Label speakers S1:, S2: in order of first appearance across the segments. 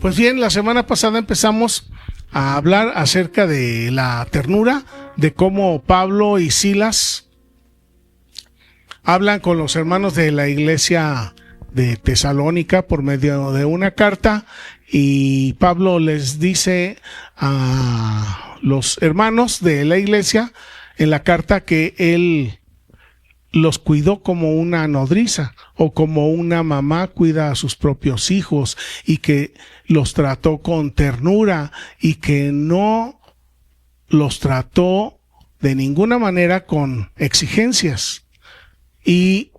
S1: Pues bien, la semana pasada empezamos a hablar acerca de la ternura, de cómo Pablo y Silas hablan con los hermanos de la iglesia de Tesalónica por medio de una carta, y Pablo les dice a los hermanos de la iglesia en la carta que él los cuidó como una nodriza o como una mamá cuida a sus propios hijos, y que los trató con ternura y que no los trató de ninguna manera con exigencias. Y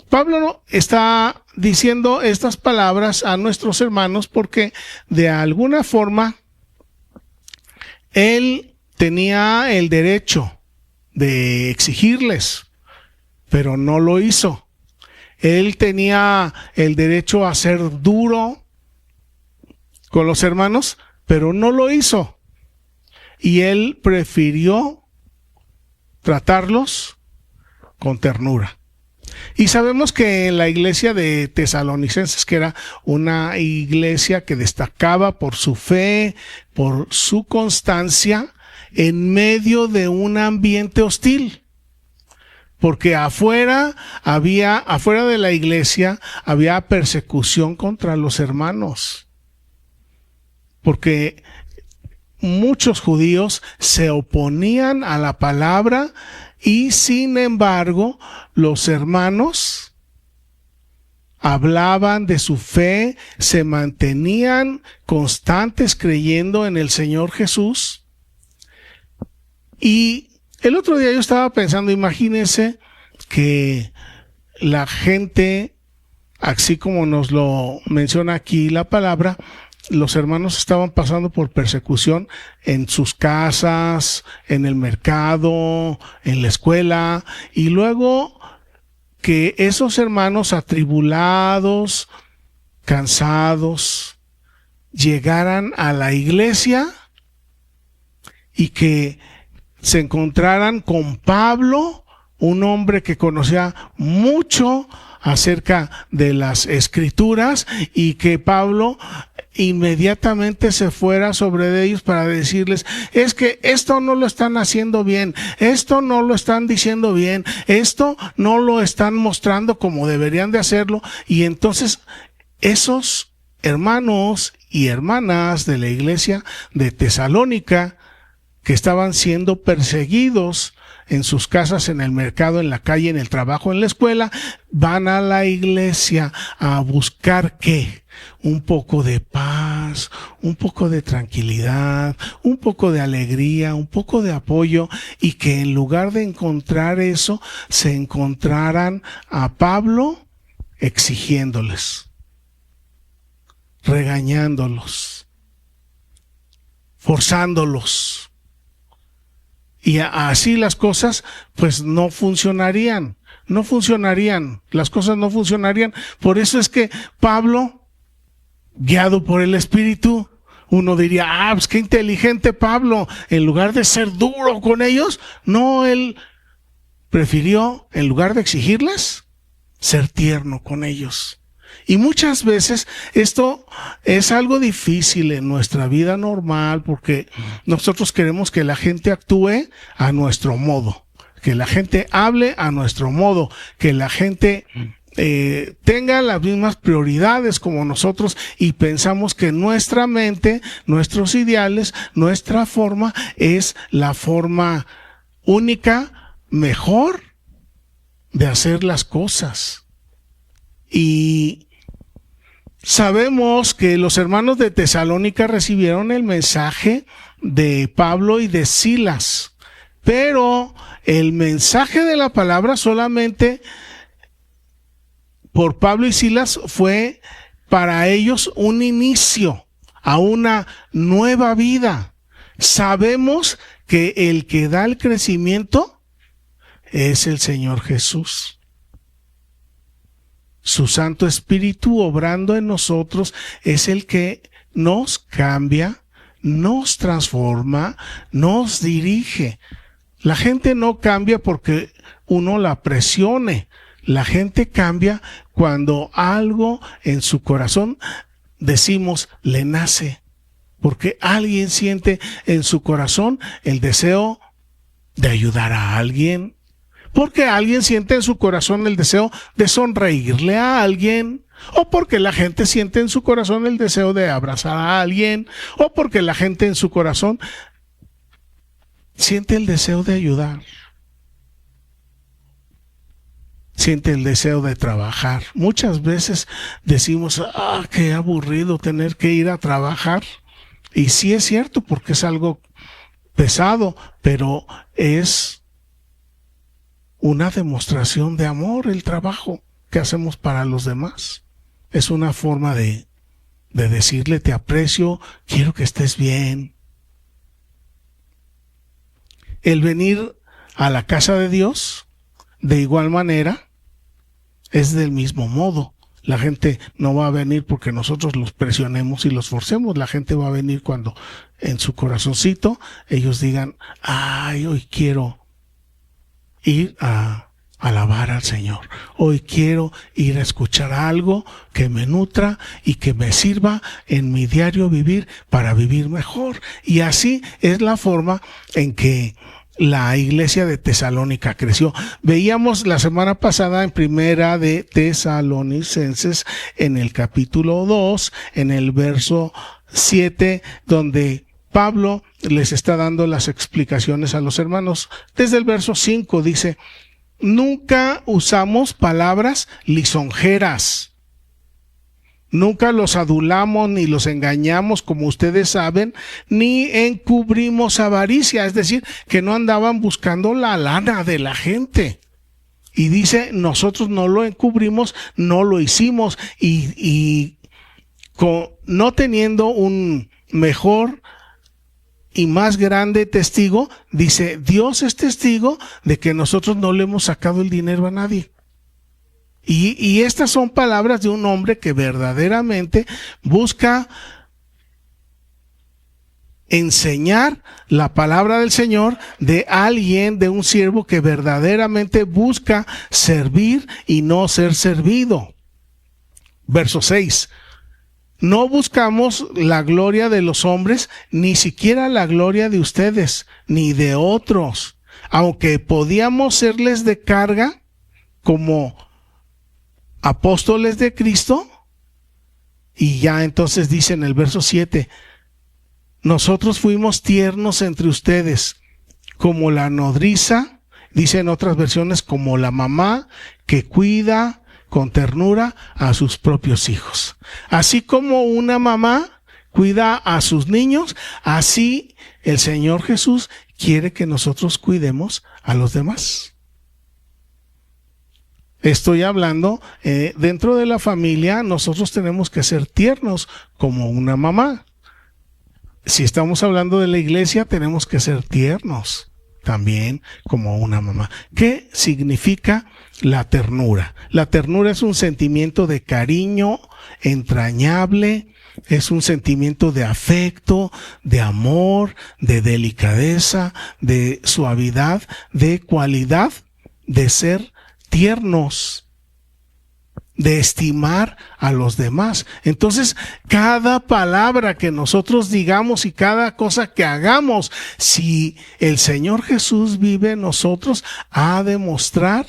S1: Pablo está diciendo estas palabras a nuestros hermanos porque de alguna forma él tenía el derecho de exigirles, pero no lo hizo. Él tenía el derecho a ser duro con los hermanos, pero no lo hizo. Y él prefirió tratarlos con ternura. Y sabemos que en la iglesia de Tesalonicenses, que era una iglesia que destacaba por su fe, por su constancia, en medio de un ambiente hostil. Porque afuera de la iglesia había persecución contra los hermanos. Porque muchos judíos se oponían a la palabra, y sin embargo los hermanos hablaban de su fe, se mantenían constantes creyendo en el Señor Jesús. Y el otro día yo estaba pensando, imagínense que la gente, así como nos lo menciona aquí la palabra, los hermanos estaban pasando por persecución en sus casas, en el mercado, en la escuela, y luego que esos hermanos atribulados, cansados, llegaran a la iglesia y que se encontraran con Pablo, un hombre que conocía mucho acerca de las Escrituras, y que Pablo inmediatamente se fuera sobre ellos para decirles: es que esto no lo están haciendo bien, esto no lo están diciendo bien, esto no lo están mostrando como deberían de hacerlo. Y entonces esos hermanos y hermanas de la iglesia de Tesalónica, que estaban siendo perseguidos en sus casas, en el mercado, en la calle, en el trabajo, en la escuela, van a la iglesia a buscar ¿qué? Un poco de paz, un poco de tranquilidad, un poco de alegría, un poco de apoyo, y que en lugar de encontrar eso, se encontraran a Pablo exigiéndoles, regañándolos, forzándolos. Y así las cosas pues no funcionarían, las cosas no funcionarían. Por eso es que Pablo, guiado por el Espíritu, uno diría: pues qué inteligente Pablo, en lugar de ser duro con ellos, no, él prefirió, en lugar de exigirles, ser tierno con ellos. Y muchas veces esto es algo difícil en nuestra vida normal, porque nosotros queremos que la gente actúe a nuestro modo, que la gente hable a nuestro modo, que la gente tenga las mismas prioridades como nosotros, y pensamos que nuestra mente, nuestros ideales, nuestra forma es la forma única, mejor de hacer las cosas. Y sabemos que los hermanos de Tesalónica recibieron el mensaje de Pablo y de Silas, pero el mensaje de la palabra solamente por Pablo y Silas fue para ellos un inicio a una nueva vida. Sabemos que el que da el crecimiento es el Señor Jesús. Su Santo Espíritu obrando en nosotros es el que nos cambia, nos transforma, nos dirige. La gente no cambia porque uno la presione. La gente cambia cuando algo en su corazón decimos le nace, porque alguien siente en su corazón el deseo de ayudar a alguien, porque alguien siente en su corazón el deseo de sonreírle a alguien, o porque la gente siente en su corazón el deseo de abrazar a alguien, o porque la gente en su corazón siente el deseo de ayudar, siente el deseo de trabajar. Muchas veces decimos, qué aburrido tener que ir a trabajar. Y sí es cierto, porque es algo pesado, pero es una demostración de amor el trabajo que hacemos para los demás. Es una forma de decirle te aprecio, quiero que estés bien. El venir a la casa de Dios, de igual manera, es del mismo modo. La gente no va a venir porque nosotros los presionemos y los forcemos. La gente va a venir cuando en su corazoncito ellos digan, hoy quiero ir a alabar al Señor. Hoy quiero ir a escuchar algo que me nutra y que me sirva en mi diario vivir para vivir mejor. Y así es la forma en que la iglesia de Tesalónica creció. Veíamos la semana pasada en Primera de Tesalonicenses, en el capítulo 2, en el verso 7, donde Pablo les está dando las explicaciones a los hermanos. Desde el verso 5 dice, nunca usamos palabras lisonjeras. Nunca los adulamos ni los engañamos, como ustedes saben, ni encubrimos avaricia, es decir, que no andaban buscando la lana de la gente. Y dice, nosotros no lo encubrimos, no lo hicimos, no teniendo un mejor y más grande testigo, dice, Dios es testigo de que nosotros no le hemos sacado el dinero a nadie. Y estas son palabras de un hombre que verdaderamente busca enseñar la palabra del Señor, de alguien, de un siervo que verdaderamente busca servir y no ser servido. Verso 6. No buscamos la gloria de los hombres, ni siquiera la gloria de ustedes, ni de otros, aunque podíamos serles de carga como apóstoles de Cristo. Y ya entonces dice en el verso 7, nosotros fuimos tiernos entre ustedes, como la nodriza, dice en otras versiones, como la mamá que cuida con ternura a sus propios hijos. Así como una mamá cuida a sus niños, así el Señor Jesús quiere que nosotros cuidemos a los demás. Estoy hablando, dentro de la familia nosotros tenemos que ser tiernos como una mamá. Si estamos hablando de la iglesia, tenemos que ser tiernos también como una mamá. ¿Qué significa la ternura? La ternura es un sentimiento de cariño entrañable, es un sentimiento de afecto, de amor, de delicadeza, de suavidad, de cualidad, de ser tiernos, de estimar a los demás. Entonces, cada palabra que nosotros digamos y cada cosa que hagamos, si el Señor Jesús vive en nosotros, ha de mostrar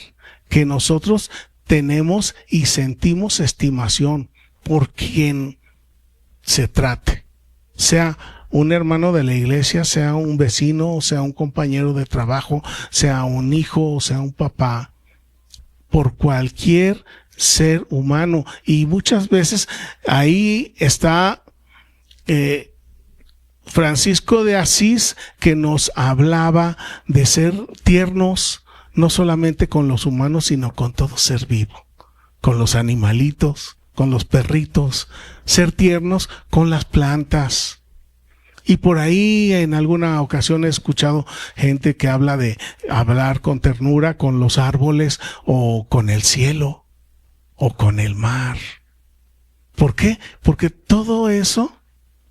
S1: que nosotros tenemos y sentimos estimación por quien se trate, sea un hermano de la iglesia, sea un vecino, sea un compañero de trabajo, sea un hijo, o sea un papá, por cualquier ser humano. Y muchas veces ahí está Francisco de Asís, que nos hablaba de ser tiernos no solamente con los humanos, sino con todo ser vivo, con los animalitos, con los perritos, ser tiernos con las plantas. Y por ahí en alguna ocasión he escuchado gente que habla de hablar con ternura con los árboles o con el cielo o con el mar. ¿Por qué? Porque todo eso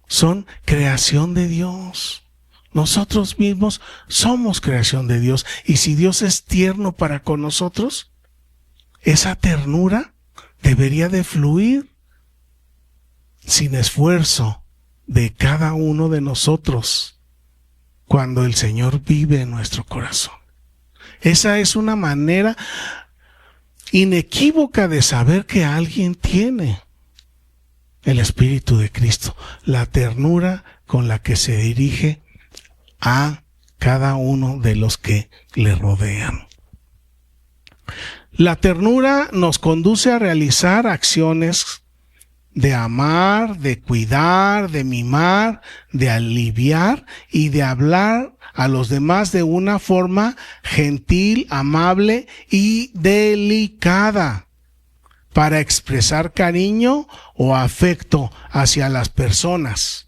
S1: son creación de Dios. Nosotros mismos somos creación de Dios. Y si Dios es tierno para con nosotros, esa ternura debería de fluir sin esfuerzo de cada uno de nosotros cuando el Señor vive en nuestro corazón. Esa es una manera inequívoca de saber que alguien tiene el Espíritu de Cristo, la ternura con la que se dirige a cada uno de los que le rodean. La ternura nos conduce a realizar acciones de amar, de cuidar, de mimar, de aliviar y de hablar a los demás de una forma gentil, amable y delicada, para expresar cariño o afecto hacia las personas.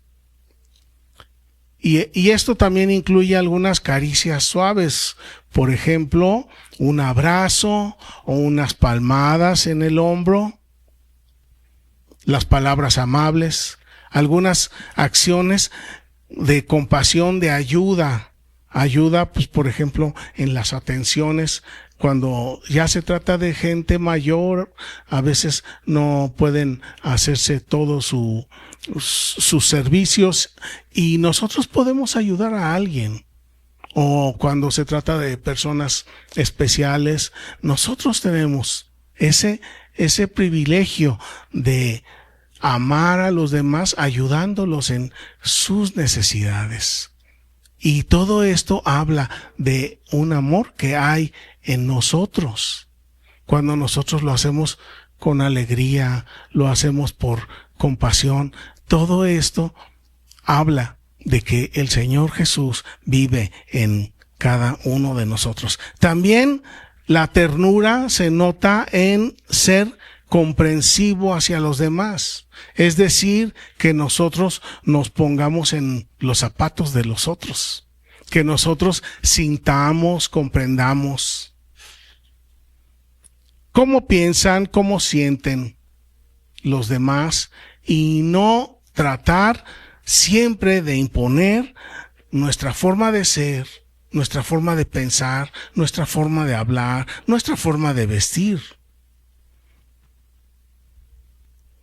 S1: Y esto también incluye algunas caricias suaves, por ejemplo, un abrazo o unas palmadas en el hombro, las palabras amables, algunas acciones de compasión, de ayuda, pues por ejemplo en las atenciones, cuando ya se trata de gente mayor, a veces no pueden hacerse todos sus servicios y nosotros podemos ayudar a alguien. O cuando se trata de personas especiales, nosotros tenemos ese privilegio de amar a los demás ayudándolos en sus necesidades. Y todo esto habla de un amor que hay en nosotros. Cuando nosotros lo hacemos con alegría, lo hacemos por compasión, todo esto habla de que el Señor Jesús vive en cada uno de nosotros. También la ternura se nota en ser comprensivo hacia los demás. Es decir, que nosotros nos pongamos en los zapatos de los otros, que nosotros sintamos, comprendamos cómo piensan, cómo sienten los demás y no tratar siempre de imponer nuestra forma de ser, nuestra forma de pensar, nuestra forma de hablar, nuestra forma de vestir.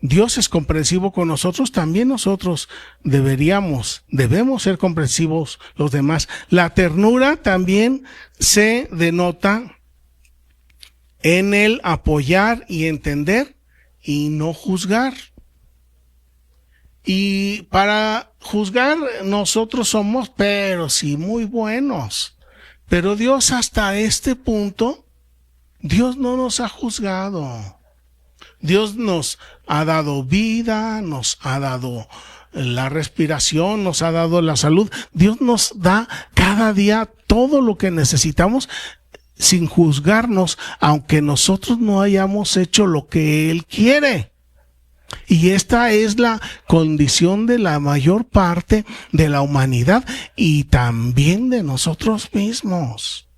S1: Dios es comprensivo con nosotros, también nosotros debemos ser comprensivos los demás. La ternura también se denota en el apoyar y entender y no juzgar. Y para juzgar nosotros somos, pero sí muy buenos. Pero Dios hasta este punto, Dios no nos ha juzgado. Dios nos ha dado vida, nos ha dado la respiración, nos ha dado la salud. Dios nos da cada día todo lo que necesitamos sin juzgarnos, aunque nosotros no hayamos hecho lo que Él quiere. Y esta es la condición de la mayor parte de la humanidad y también de nosotros mismos.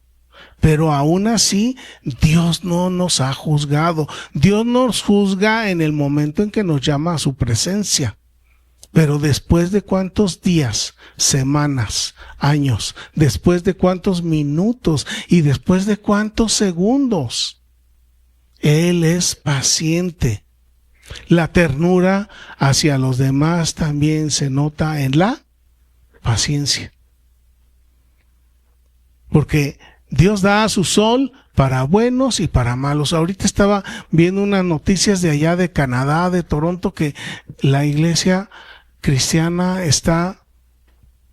S1: Pero aún así, Dios no nos ha juzgado. Dios nos juzga en el momento en que nos llama a su presencia. Pero después de cuántos días, semanas, años, después de cuántos minutos y después de cuántos segundos, Él es paciente. La ternura hacia los demás también se nota en la paciencia. Porque Dios da su sol para buenos y para malos. Ahorita estaba viendo unas noticias de allá de Canadá, de Toronto, que la iglesia cristiana está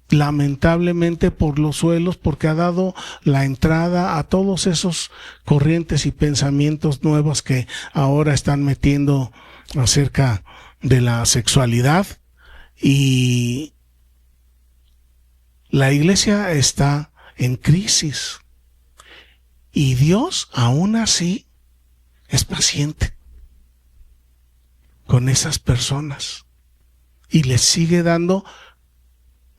S1: lamentablemente por los suelos porque ha dado la entrada a todos esos corrientes y pensamientos nuevos que ahora están metiendo acerca de la sexualidad. Y la iglesia está en crisis. Y Dios aún así es paciente con esas personas y les sigue dando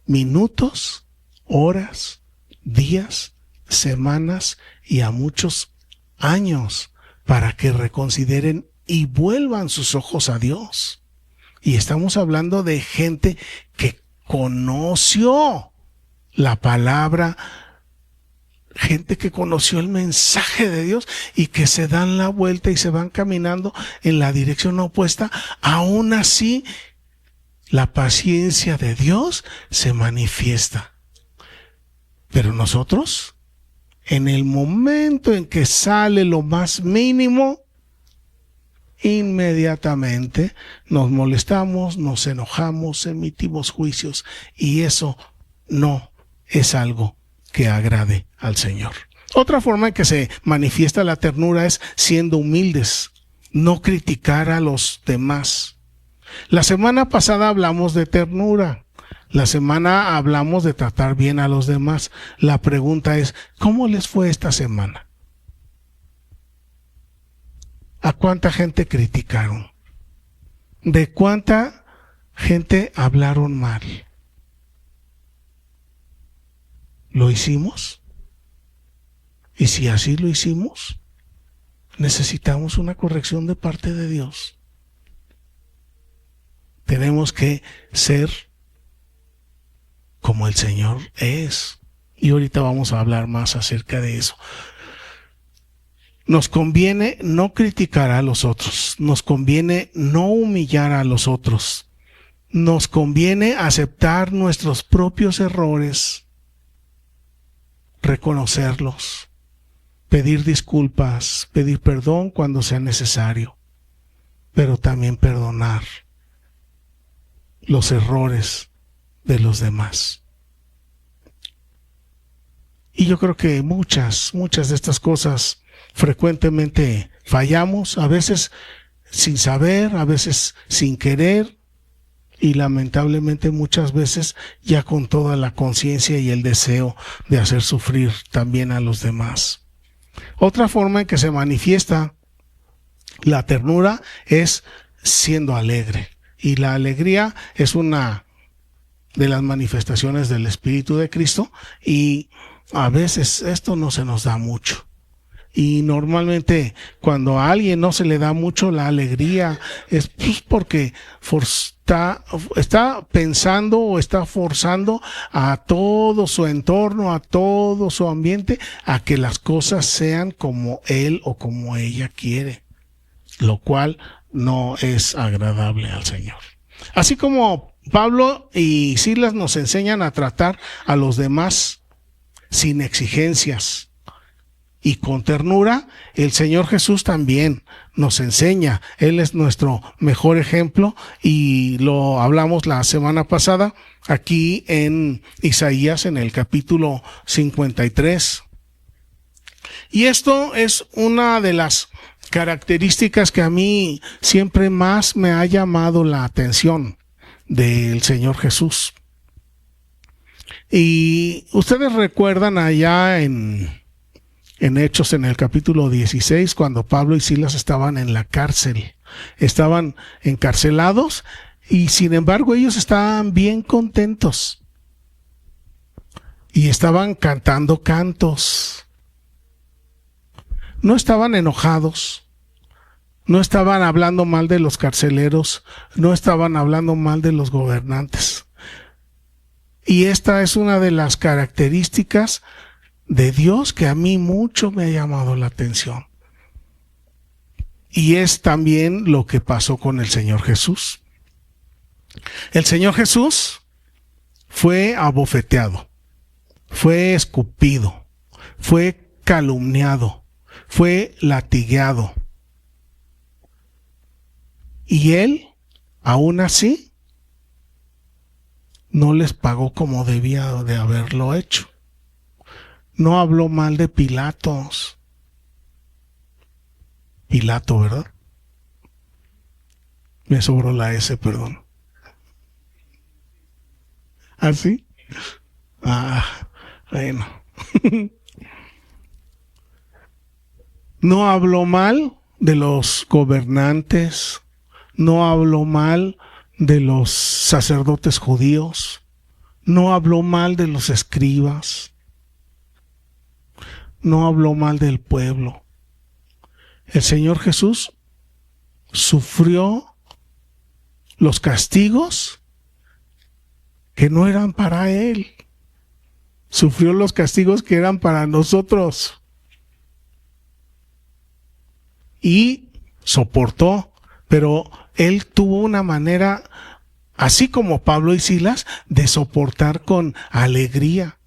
S1: minutos, horas, días, semanas y a muchos años para que reconsideren y vuelvan sus ojos a Dios. Y estamos hablando de gente que conoció la palabra, gente que conoció el mensaje de Dios y que se dan la vuelta y se van caminando en la dirección opuesta. Aún así La paciencia de Dios se manifiesta. Pero nosotros, en el momento en que sale lo más mínimo, inmediatamente nos molestamos, nos enojamos, emitimos juicios, y eso no es algo que agrade al Señor. Otra forma en que se manifiesta la ternura es siendo humildes, no criticar a los demás. La semana pasada hablamos de ternura. La semana hablamos de tratar bien a los demás. La pregunta es, ¿cómo les fue esta semana? ¿A cuánta gente criticaron? ¿De cuánta gente hablaron mal? ¿Lo hicimos? Y si así lo hicimos, necesitamos una corrección de parte de Dios. Tenemos que ser como el Señor es. Y ahorita vamos a hablar más acerca de eso. Nos conviene no criticar a los otros. Nos conviene no humillar a los otros. Nos conviene aceptar nuestros propios errores, reconocerlos, pedir disculpas, pedir perdón cuando sea necesario, pero también perdonar los errores de los demás. Y yo creo que muchas de estas cosas frecuentemente fallamos, a veces sin saber, a veces sin querer, y lamentablemente muchas veces ya con toda la conciencia y el deseo de hacer sufrir también a los demás. Otra forma en que se manifiesta la ternura es siendo alegre. Y la alegría es una de las manifestaciones del Espíritu de Cristo, y a veces esto no se nos da mucho. Y normalmente cuando a alguien no se le da mucho la alegría es pues porque está pensando o está forzando a todo su entorno, a todo su ambiente, a que las cosas sean como él o como ella quiere, lo cual no es agradable al Señor. Así como Pablo y Silas nos enseñan a tratar a los demás sin exigencias y con ternura, el Señor Jesús también nos enseña. Él es nuestro mejor ejemplo, y lo hablamos la semana pasada aquí en Isaías, en el capítulo 53. Y esto es una de las características que a mí siempre más me ha llamado la atención del Señor Jesús. Y ustedes recuerdan allá en Hechos, en el capítulo 16, cuando Pablo y Silas estaban en la cárcel, estaban encarcelados, y sin embargo ellos estaban bien contentos y estaban cantando cantos. No estaban enojados, no estaban hablando mal de los carceleros, no estaban hablando mal de los gobernantes. Y esta es una de las características de Dios que a mí mucho me ha llamado la atención. Y es también lo que pasó con el Señor Jesús. El Señor Jesús fue abofeteado, fue escupido, fue calumniado, fue latigado. Y Él, aún así, no les pagó como debía de haberlo hecho. No habló mal de Pilatos. Pilato, ¿verdad? Me sobró la S, perdón. ¿Ah, sí? Bueno. No habló mal de los gobernantes. No habló mal de los sacerdotes judíos. No habló mal de los escribas. No habló mal del pueblo. El Señor Jesús sufrió los castigos que no eran para Él. Sufrió los castigos que eran para nosotros. Y soportó, pero Él tuvo una manera así como Pablo y Silas, de soportar con alegría.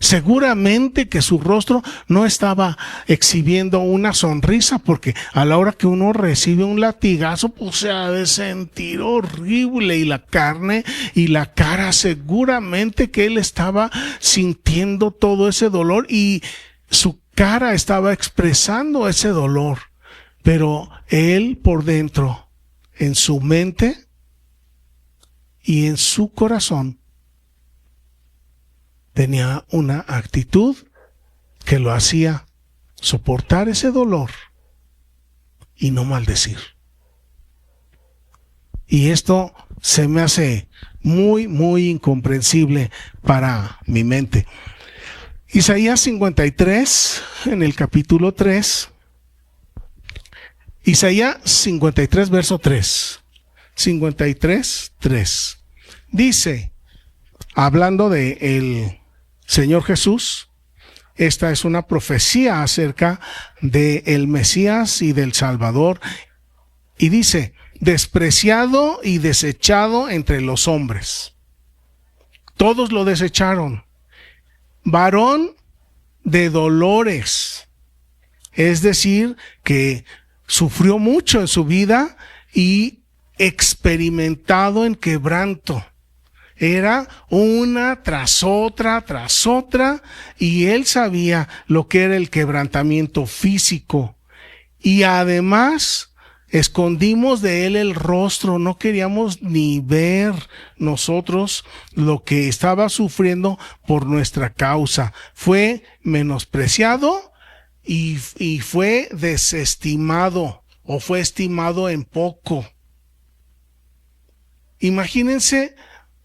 S1: Seguramente que su rostro no estaba exhibiendo una sonrisa, porque a la hora que uno recibe un latigazo, pues se ha de sentir horrible, y la carne y la cara, seguramente que él estaba sintiendo todo ese dolor y su cara estaba expresando ese dolor, pero él por dentro, en su mente y en su corazón, tenía una actitud que lo hacía soportar ese dolor y no maldecir. Y esto se me hace muy, muy incomprensible para mi mente. Isaías 53, en el capítulo 3. Isaías 53, verso 3. 53, 3. Dice, hablando de el Señor Jesús, esta es una profecía acerca del Mesías y del Salvador, y dice, despreciado y desechado entre los hombres. Todos lo desecharon. Varón de dolores, es decir, que sufrió mucho en su vida y experimentado en quebranto. Era una tras otra, y él sabía lo que era el quebrantamiento físico. Y además, escondimos de él el rostro, no queríamos ni ver nosotros lo que estaba sufriendo por nuestra causa. Fue menospreciado y fue desestimado, o fue estimado en poco. Imagínense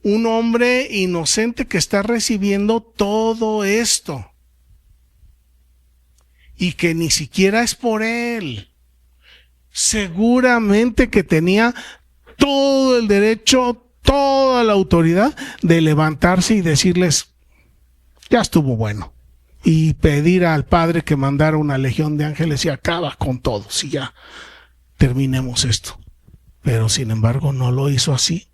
S1: un hombre inocente que está recibiendo todo esto y que ni siquiera es por él. Seguramente que tenía todo el derecho, toda la autoridad de levantarse y decirles, ya estuvo bueno, y pedir al Padre que mandara una legión de ángeles y acaba con todos y ya terminemos esto. Pero sin embargo no lo hizo así.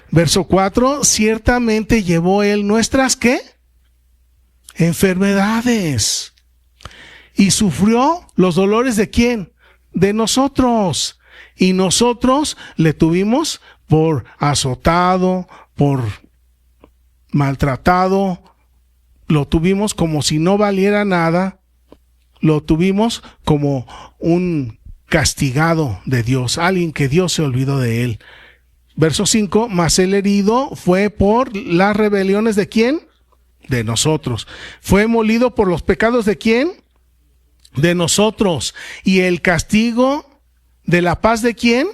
S1: Verso 4, ciertamente llevó él nuestras, ¿qué? Enfermedades. Y sufrió los dolores ¿de quién? De nosotros. Y nosotros le tuvimos por azotado, por maltratado, lo tuvimos como si no valiera nada, lo tuvimos como un castigado de Dios, alguien que Dios se olvidó de él. Verso 5, mas el herido fue por las rebeliones ¿de quién? De nosotros. Fue molido por los pecados ¿de quién? De nosotros. Y el castigo de la paz ¿de quién?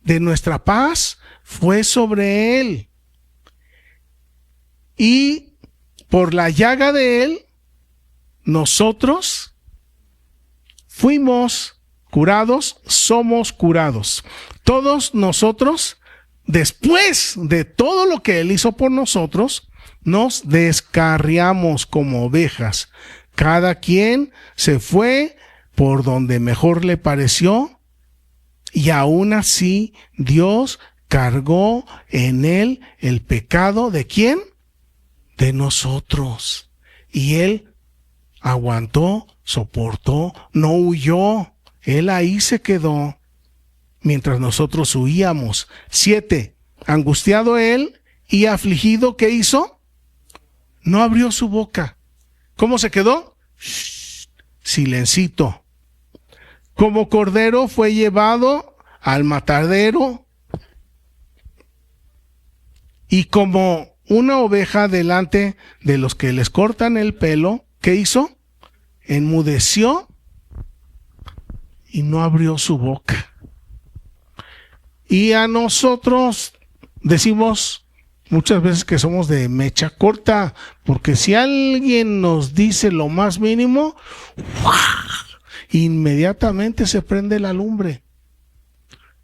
S1: De nuestra paz fue sobre él. Y por la llaga de él, nosotros fuimos curados, somos curados. Todos nosotros, después de todo lo que él hizo por nosotros, nos descarriamos como ovejas. Cada quien se fue por donde mejor le pareció, y aún así Dios cargó en él el pecado ¿de quién? De nosotros. Y él aguantó, soportó, no huyó. Él ahí se quedó mientras nosotros huíamos. 7. Angustiado él y afligido, ¿qué hizo? No abrió su boca. ¿Cómo se quedó? Silencito. Como cordero fue llevado al matadero, y como una oveja delante de los que les cortan el pelo, ¿qué hizo? Enmudeció y no abrió su boca. Y a nosotros decimos muchas veces que somos de mecha corta, porque si alguien nos dice lo más mínimo, inmediatamente se prende la lumbre.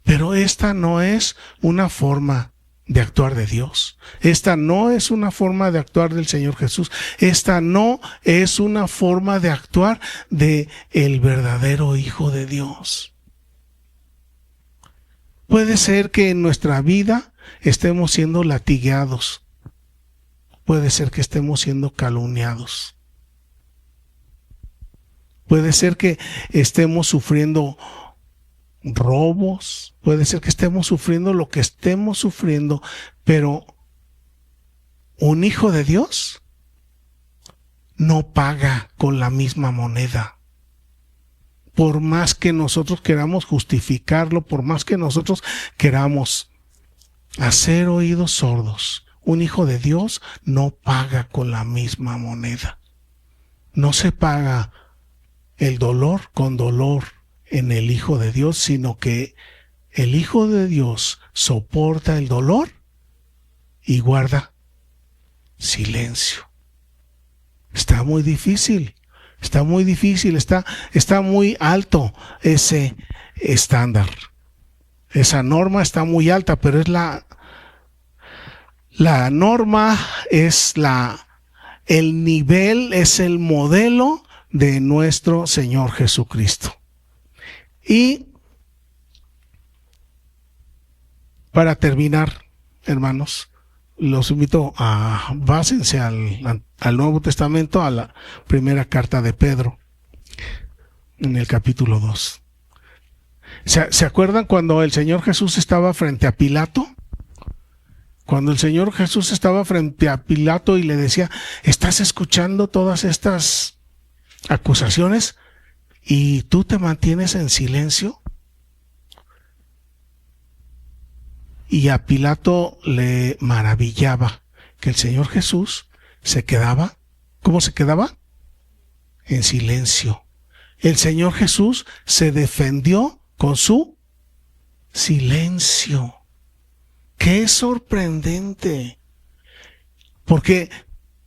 S1: Pero esta no es una forma de actuar de Dios. Esta no es una forma de actuar del Señor Jesús. Esta no es una forma de actuar de el verdadero Hijo de Dios. Puede ser que en nuestra vida estemos siendo latigueados. Puede ser que estemos siendo calumniados. Puede ser que estemos sufriendo robos. Puede ser que estemos sufriendo lo que estemos sufriendo. Pero un hijo de Dios no paga con la misma moneda. Por más que nosotros queramos justificarlo, por más que nosotros queramos hacer oídos sordos, un hijo de Dios no paga con la misma moneda. No se paga el dolor con dolor en el Hijo de Dios, sino que el Hijo de Dios soporta el dolor y guarda silencio. Está muy difícil. Está muy difícil, está muy alto ese estándar. Esa norma está muy alta, pero es la norma, es el nivel, es el modelo de nuestro Señor Jesucristo. Y para terminar, hermanos, los invito a básense al Nuevo Testamento, a la primera carta de Pedro, en el capítulo 2. ¿Se acuerdan cuando el Señor Jesús estaba frente a Pilato? Cuando el Señor Jesús estaba frente a Pilato y le decía, ¿estás escuchando todas estas acusaciones y tú te mantienes en silencio? Y a Pilato le maravillaba que el Señor Jesús se quedaba. ¿Cómo se quedaba? En silencio. El Señor Jesús se defendió con su silencio. ¡Qué sorprendente! Porque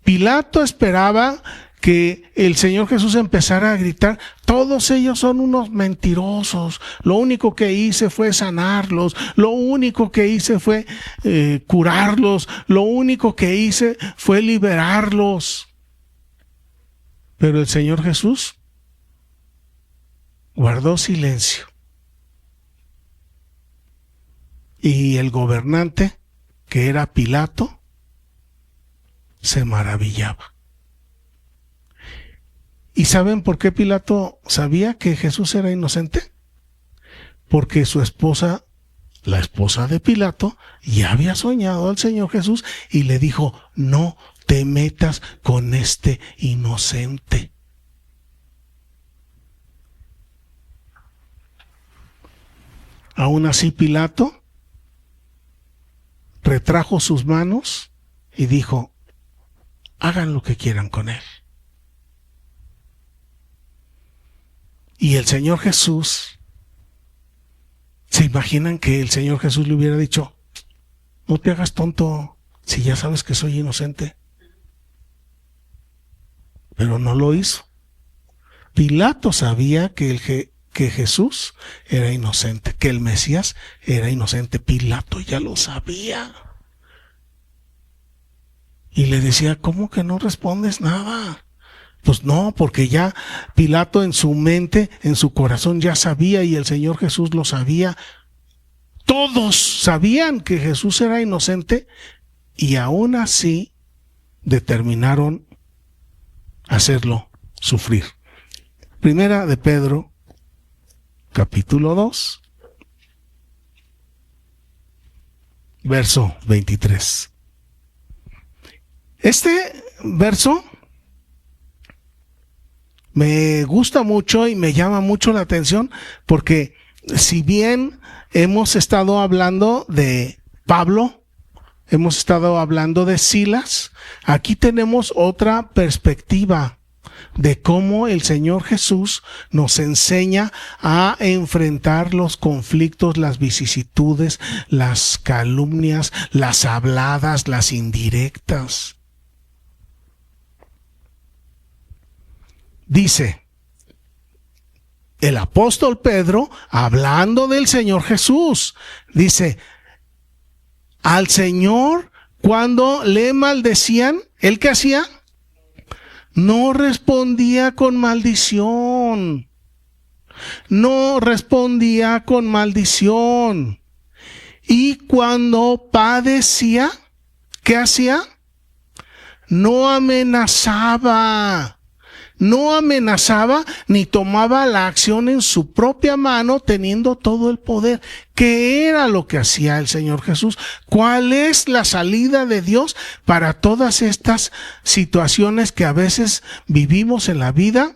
S1: Pilato esperaba que el Señor Jesús empezara a gritar, todos ellos son unos mentirosos, lo único que hice fue sanarlos, lo único que hice fue curarlos, lo único que hice fue liberarlos. Pero el Señor Jesús guardó silencio. Y el gobernante, que era Pilato, se maravillaba. ¿Y saben por qué Pilato sabía que Jesús era inocente? Porque su esposa, la esposa de Pilato, ya había soñado al Señor Jesús y le dijo, no te metas con este inocente. Aún así Pilato retrajo sus manos y dijo, hagan lo que quieran con él. Y el Señor Jesús, ¿se imaginan que el Señor Jesús le hubiera dicho, no te hagas tonto, si ya sabes que soy inocente? Pero no lo hizo. Pilato sabía que Jesús era inocente, que el Mesías era inocente. Pilato ya lo sabía. Y le decía, ¿cómo que no respondes nada? Pues no, porque ya Pilato en su mente, en su corazón ya sabía y el Señor Jesús lo sabía. Todos sabían que Jesús era inocente y aún así determinaron hacerlo sufrir. Primera de Pedro, capítulo 2, verso 23. Este verso me gusta mucho y me llama mucho la atención porque si bien hemos estado hablando de Pablo, hemos estado hablando de Silas, aquí tenemos otra perspectiva de cómo el Señor Jesús nos enseña a enfrentar los conflictos, las vicisitudes, las calumnias, las habladas, las indirectas. Dice el apóstol Pedro, hablando del Señor Jesús, dice, al Señor cuando le maldecían, ¿él qué hacía? No respondía con maldición. No respondía con maldición. Y cuando padecía, ¿qué hacía? No amenazaba ni tomaba la acción en su propia mano, teniendo todo el poder. ¿Qué era lo que hacía el Señor Jesús? ¿Cuál es la salida de Dios para todas estas situaciones que a veces vivimos en la vida,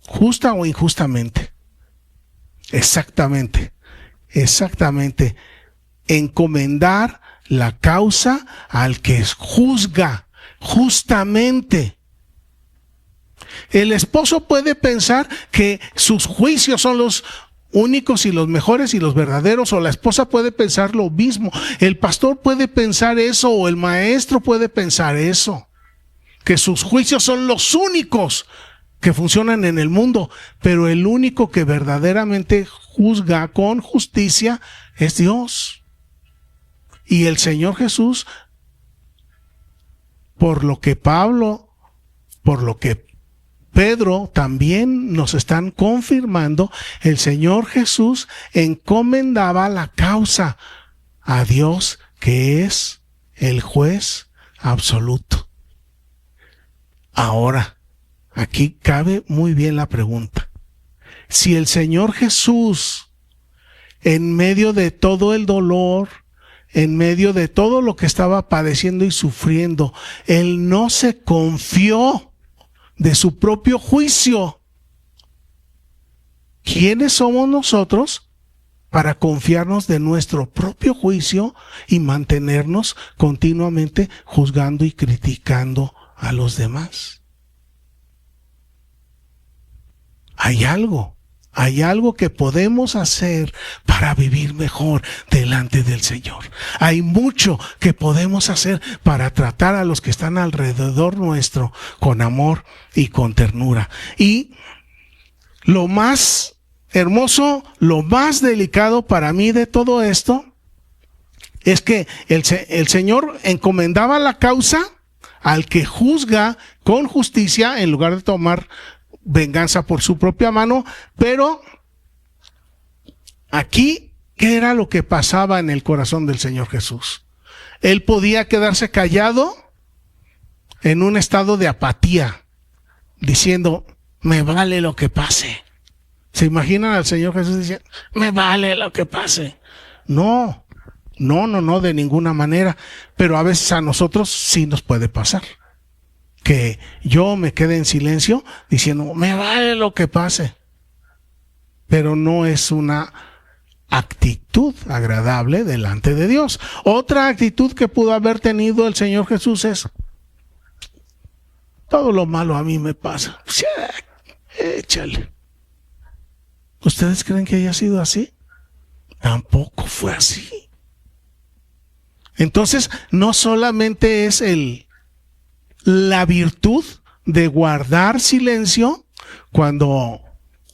S1: justa o injustamente? Exactamente. Encomendar la causa al que juzga justamente. El esposo puede pensar que sus juicios son los únicos y los mejores y los verdaderos, o la esposa puede pensar lo mismo. El pastor puede pensar eso, o el maestro puede pensar eso, que sus juicios son los únicos que funcionan en el mundo, pero el único que verdaderamente juzga con justicia es Dios. Y el Señor Jesús, por lo que Pedro también nos están confirmando, el Señor Jesús encomendaba la causa a Dios, que es el juez absoluto. Ahora, aquí cabe muy bien la pregunta. Si el Señor Jesús, en medio de todo el dolor, en medio de todo lo que estaba padeciendo y sufriendo, Él no se confió de su propio juicio, ¿quiénes somos nosotros para confiarnos de nuestro propio juicio y mantenernos continuamente juzgando y criticando a los demás? Hay algo que podemos hacer para vivir mejor delante del Señor. Hay mucho que podemos hacer para tratar a los que están alrededor nuestro con amor y con ternura. Y lo más hermoso, lo más delicado para mí de todo esto es que el Señor encomendaba la causa al que juzga con justicia en lugar de tomar venganza por su propia mano. Pero aquí, ¿qué era lo que pasaba en el corazón del Señor Jesús? Él podía quedarse callado en un estado de apatía, diciendo, me vale lo que pase. ¿Se imaginan al Señor Jesús diciendo, me vale lo que pase? No, de ninguna manera. Pero a veces a nosotros sí nos puede pasar que yo me quede en silencio diciendo, me vale lo que pase. Pero no es una actitud agradable delante de Dios. Otra actitud que pudo haber tenido el Señor Jesús es, todo lo malo a mí me pasa. Échale. ¿Ustedes creen que haya sido así? Tampoco fue así. Entonces, no solamente es la virtud de guardar silencio cuando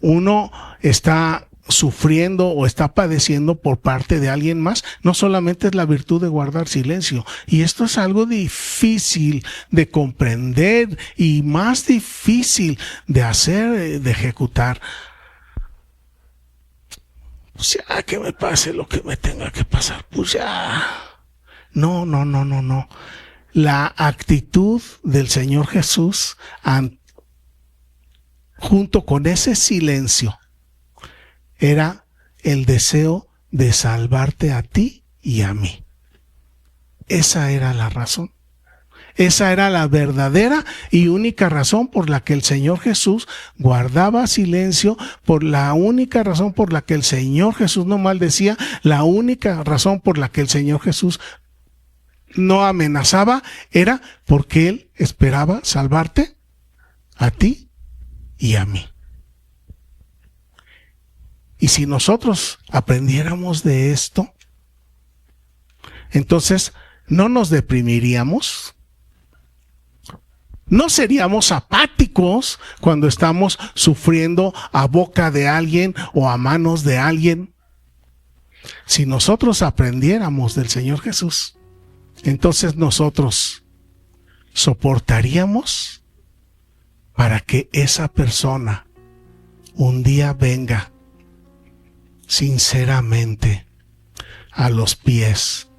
S1: uno está sufriendo o está padeciendo por parte de alguien más, no solamente es la virtud de guardar silencio. Y esto es algo difícil de comprender y más difícil de hacer, de ejecutar. Pues ya que me pase lo que me tenga que pasar, pues ya. No. La actitud del Señor Jesús junto con ese silencio era el deseo de salvarte a ti y a mí. Esa era la razón. Esa era la verdadera y única razón por la que el Señor Jesús guardaba silencio, por la única razón por la que el Señor Jesús no maldecía, la única razón por la que el Señor Jesús no amenazaba, era porque Él esperaba salvarte a ti y a mí. Y si nosotros aprendiéramos de esto, entonces no nos deprimiríamos, no seríamos apáticos cuando estamos sufriendo a boca de alguien o a manos de alguien. Si nosotros aprendiéramos del Señor Jesús, entonces nosotros soportaríamos para que esa persona un día venga sinceramente a los pies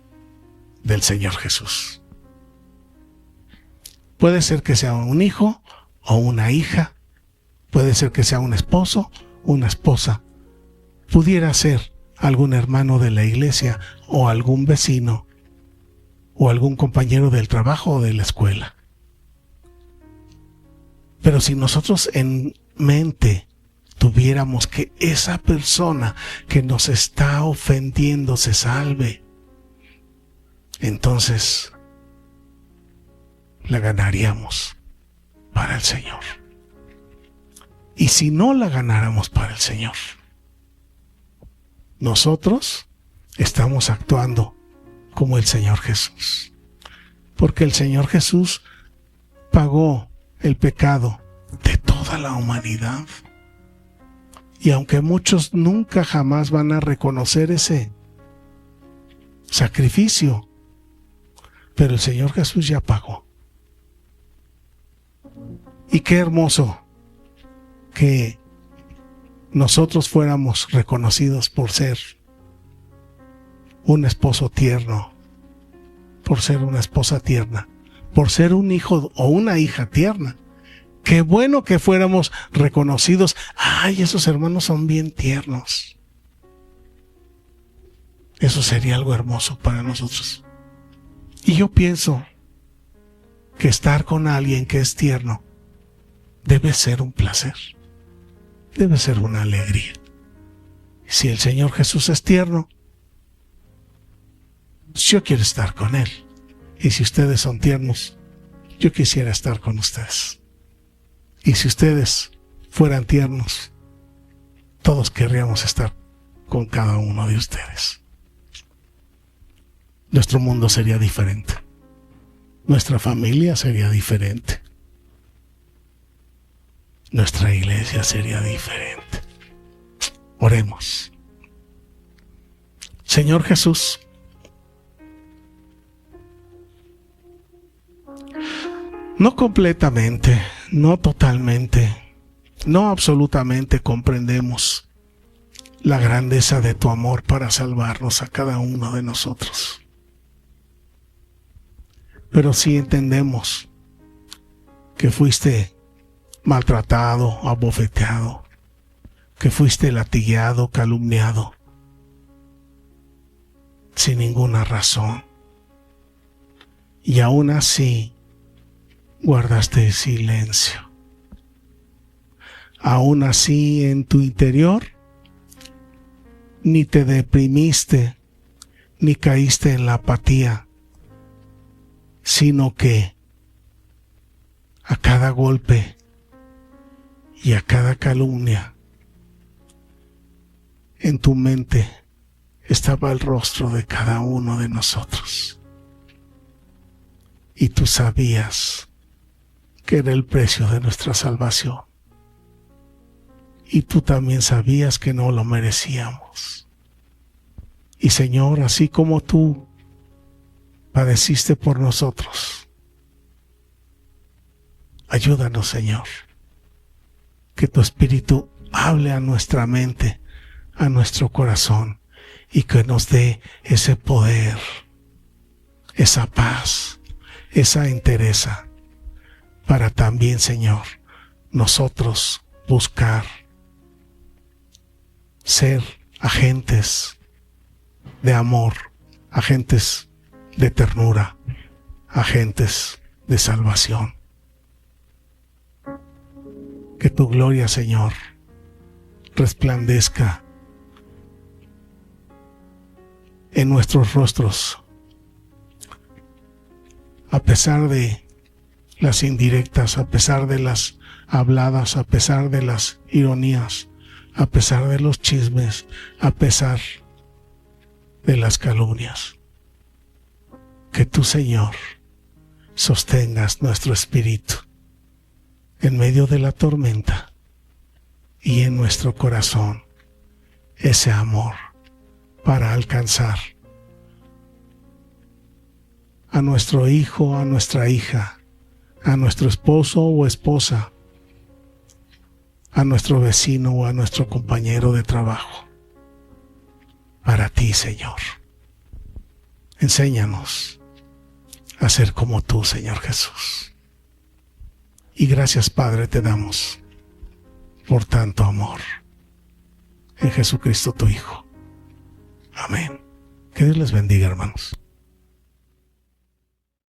S1: del Señor Jesús. Puede ser que sea un hijo o una hija, puede ser que sea un esposo, una esposa, pudiera ser algún hermano de la iglesia o algún vecino o algún compañero del trabajo o de la escuela. Pero si nosotros en mente tuviéramos que esa persona que nos está ofendiendo se salve, entonces la ganaríamos para el Señor. Y si no la ganáramos para el Señor, nosotros estamos actuando como el Señor Jesús, porque el Señor Jesús pagó el pecado de toda la humanidad. Y aunque muchos nunca jamás van a reconocer ese sacrificio, pero el Señor Jesús ya pagó. Y qué hermoso que nosotros fuéramos reconocidos por ser un esposo tierno, por ser una esposa tierna, por ser un hijo o una hija tierna. Qué bueno que fuéramos reconocidos. Ay, esos hermanos son bien tiernos. Eso sería algo hermoso para nosotros. Y yo pienso que estar con alguien que es tierno debe ser un placer, debe ser una alegría. Si el Señor Jesús es tierno, yo quiero estar con Él. Y si ustedes son tiernos, yo quisiera estar con ustedes. Y si ustedes fueran tiernos, todos querríamos estar con cada uno de ustedes. Nuestro mundo sería diferente. Nuestra familia sería diferente. Nuestra iglesia sería diferente. Oremos. Señor Jesús, no completamente, no totalmente, no absolutamente comprendemos la grandeza de tu amor para salvarnos a cada uno de nosotros. Pero sí entendemos que fuiste maltratado, abofeteado, que fuiste latigueado, calumniado, sin ninguna razón. Y aún así guardaste silencio. Aún así en tu interior ni te deprimiste, ni caíste en la apatía, sino que a cada golpe y a cada calumnia en tu mente estaba el rostro de cada uno de nosotros. Y tú sabías que era el precio de nuestra salvación. Y tú también sabías que no lo merecíamos. Y Señor, así como tú padeciste por nosotros, ayúdanos, Señor, que tu Espíritu hable a nuestra mente, a nuestro corazón, y que nos dé ese poder, esa paz, esa entereza, para también, Señor, nosotros buscar ser agentes de amor, agentes de ternura, agentes de salvación. Que tu gloria, Señor, resplandezca en nuestros rostros, a pesar de las indirectas, a pesar de las habladas, a pesar de las ironías, a pesar de los chismes, a pesar de las calumnias. Que tú, Señor, sostengas nuestro espíritu en medio de la tormenta y en nuestro corazón ese amor para alcanzar a nuestro hijo, a nuestra hija, a nuestro esposo o esposa, a nuestro vecino o a nuestro compañero de trabajo. Para ti, Señor, Enséñanos a ser como tú, Señor Jesús. Y gracias, Padre, te damos por tanto amor en Jesucristo tu Hijo. Amén. Que Dios les bendiga, hermanos.